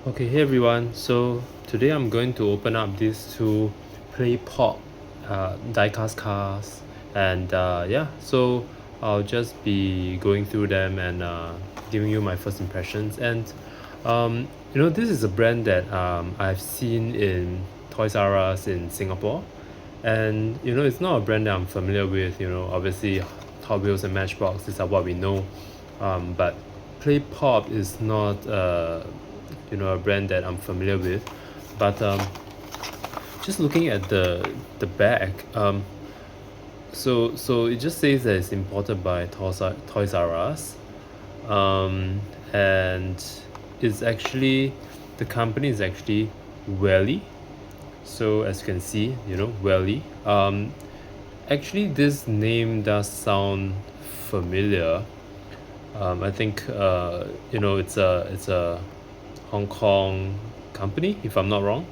Okay, hey everyone. So today I'm going to open up these two Playpop diecast cars, and so I'll just be going through them and giving you my first impressions. And this is a brand that I've seen in Toys R Us in Singapore, and it's not a brand that I'm familiar with. Obviously Hot Wheels and Matchbox, these are what we know, but Playpop is not a brand that I'm familiar with. But just looking at the bag, so it just says that it's imported by Toys R Us, and it's actually the company is actually Welly. So as you can see, Welly. Actually, this name does sound familiar. I think it's a Hong Kong company, if I'm not wrong.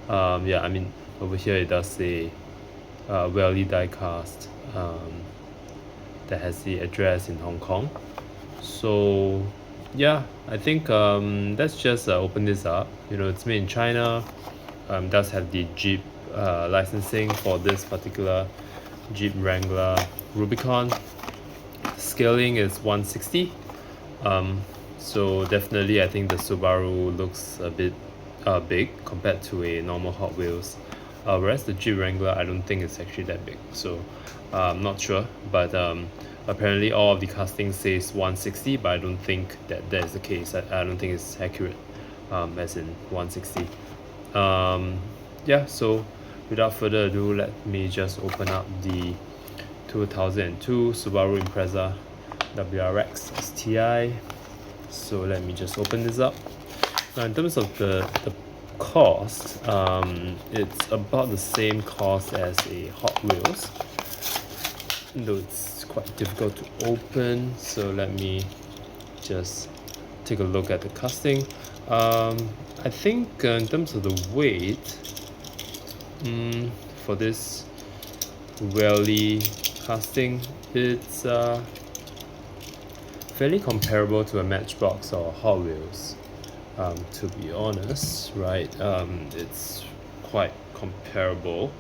Yeah, I mean, over here it does say Welly Diecast, that has the address in Hong Kong. So yeah, I think let's just open this up. It's made in China. Does have the Jeep licensing for this particular Jeep Wrangler Rubicon. Scaling is 160. So definitely I think the Subaru looks a bit big compared to a normal Hot Wheels, whereas the Jeep Wrangler I don't think it's actually that big. So I'm not sure, but apparently all of the casting says 160, but I don't think that is the case. I don't think it's accurate, as in 160. Yeah, so without further ado, let me just open up the 2002 Subaru Impreza WRX STI. So let me just open this up. Now in terms of the cost, it's about the same cost as a Hot Wheels, though it's quite difficult to open. So let me just take a look at the casting. I think in terms of the weight, for this Welly casting, it's fairly comparable to a Matchbox or Hot Wheels, to be honest, right? It's quite comparable.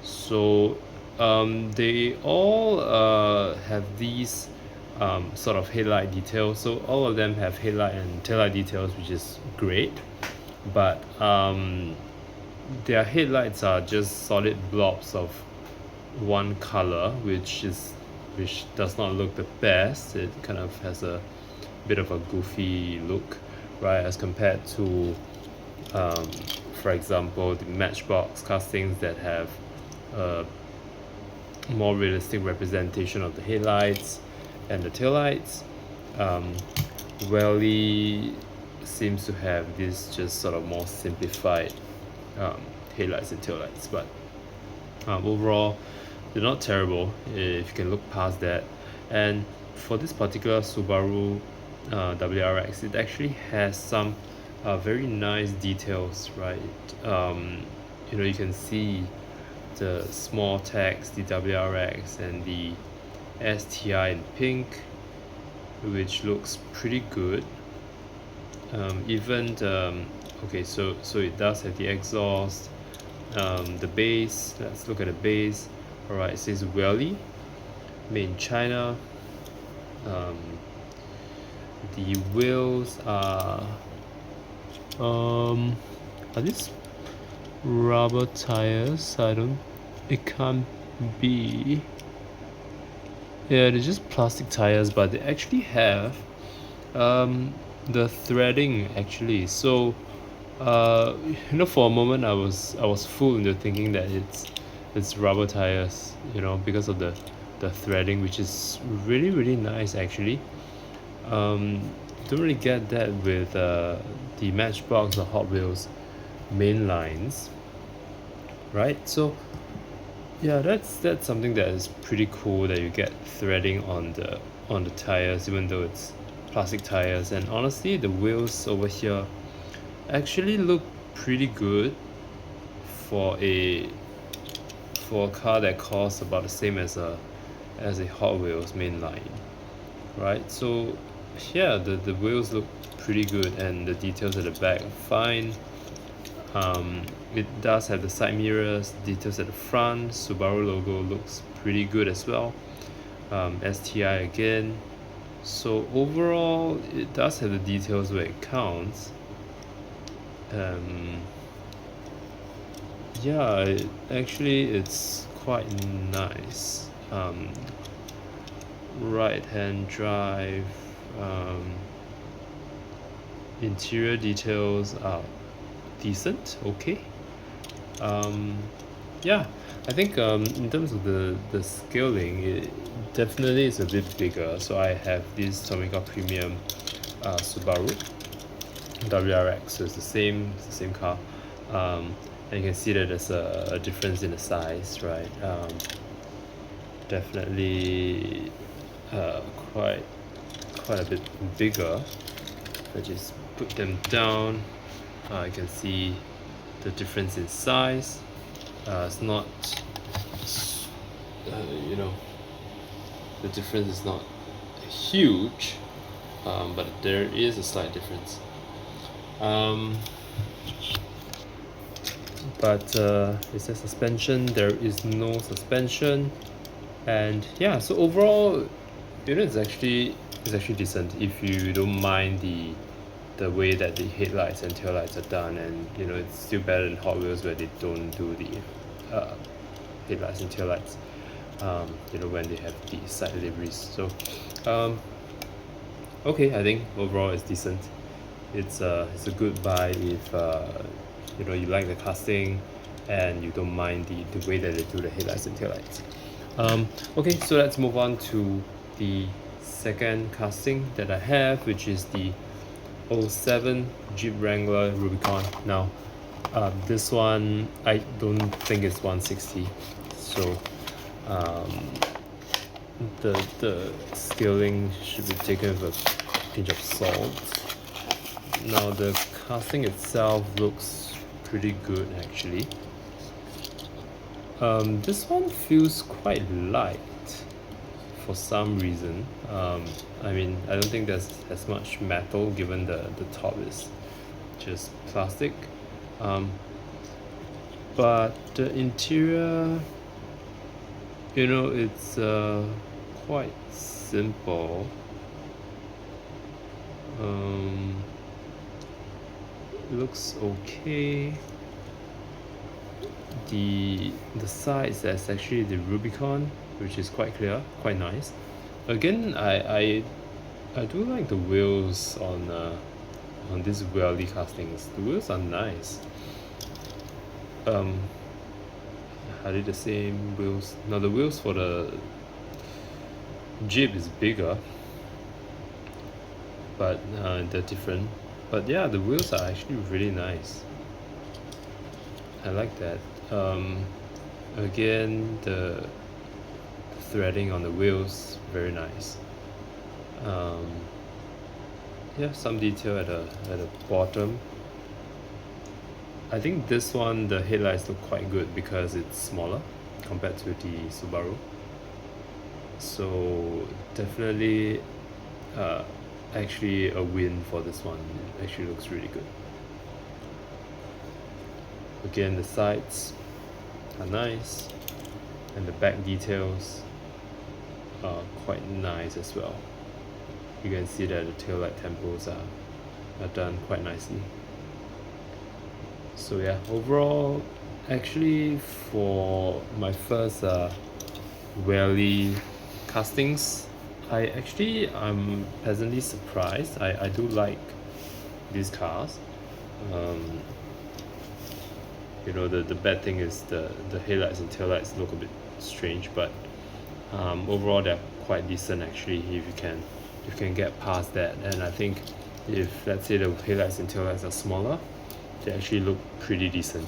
So they all have these sort of headlight details. So all of them have headlight and taillight details, which is great. But their headlights are just solid blobs of one color, which does not look the best. It kind of has a bit of a goofy look, right, as compared to for example the Matchbox castings that have a more realistic representation of the headlights and the taillights. Welly seems to have this just sort of more simplified headlights and taillights, but overall they're not terrible if you can look past that. And for this particular Subaru WRX, it actually has some very nice details, right? You can see the small text, the WRX and the STI in pink, which looks pretty good. Even okay, so it does have the exhaust, the base. Let's look at the base. Alright, it says Welly, made in China. The wheels are these rubber tires? It can't be. Yeah, they're just plastic tires, but they actually have the threading actually. So for a moment I was fooled into thinking that it's rubber tires, because of the threading, which is really really nice actually. Don't really get that with the Matchbox or Hot Wheels main lines, right? So yeah, that's something that is pretty cool, that you get threading on the tires, even though it's plastic tires. And honestly, the wheels over here actually look pretty good for a car that costs about the same as a Hot Wheels main line, right? So yeah, the wheels look pretty good, and the details at the back are fine. It does have the side mirrors, details at the front. Subaru logo looks pretty good as well. STI again. So overall, it does have the details where it counts. Yeah, actually it's quite nice. Right hand drive. Interior details are decent, okay. Yeah, I think in terms of the scaling, it definitely is a bit bigger. So I have this Tomica Premium Subaru WRX, so it's the same car. And you can see that there's a difference in the size, right? Definitely quite a bit bigger. I just put them down. You can see the difference in size. It's not, you know, the difference is not huge, but there is a slight difference. But it says suspension, there is no suspension. And yeah, so overall, it's actually decent if you don't mind the way that the headlights and taillights are done. And it's still better than Hot Wheels, where they don't do the headlights and taillights when they have the side liveries. So okay, I think overall it's decent. It's a good buy if you like the casting and you don't mind the way that they do the headlights and taillights. Okay, so let's move on to the second casting that I have, which is the 07 Jeep Wrangler Rubicon. Now this one I don't think it's 160, so the scaling should be taken with a pinch of salt. Now the casting itself looks pretty good actually. This one feels quite light for some reason. I mean, I don't think there's as much metal, given the top is just plastic. But the interior, it's quite simple. Looks okay. The sides, that's actually the Rubicon, which is quite clear, quite nice. Again, I do like the wheels on these Welly castings. The wheels are nice. Are they the same wheels? Now the wheels for the Jeep is bigger, but they're different. But yeah, the wheels are actually really nice. I like that. Again, the threading on the wheels, very nice. Yeah, some detail at the bottom. I think this one, the headlights look quite good because it's smaller compared to the Subaru. So definitely actually a win for this one. It actually looks really good. Again, the sides are nice, and the back details are quite nice as well. You can see that the taillight temples are done quite nicely. So yeah, overall, actually for my first Welly castings, I'm pleasantly surprised. I do like these cars. The bad thing is the headlights and taillights look a bit strange, but overall they're quite decent actually, if you can get past that. And I think if, let's say, the headlights and taillights are smaller, they actually look pretty decent.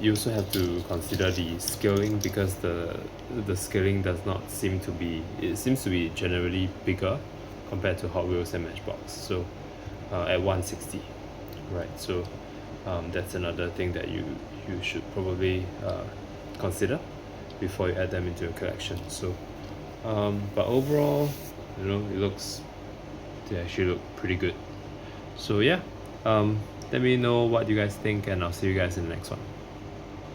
You also have to consider the scaling, because the scaling does not seem to be, it seems to be generally bigger compared to Hot Wheels and Matchbox, so at 160, right? So that's another thing that you should probably consider before you add them into your collection. So but overall, you know, they actually look pretty good. So yeah, let me know what you guys think, and I'll see you guys in the next one.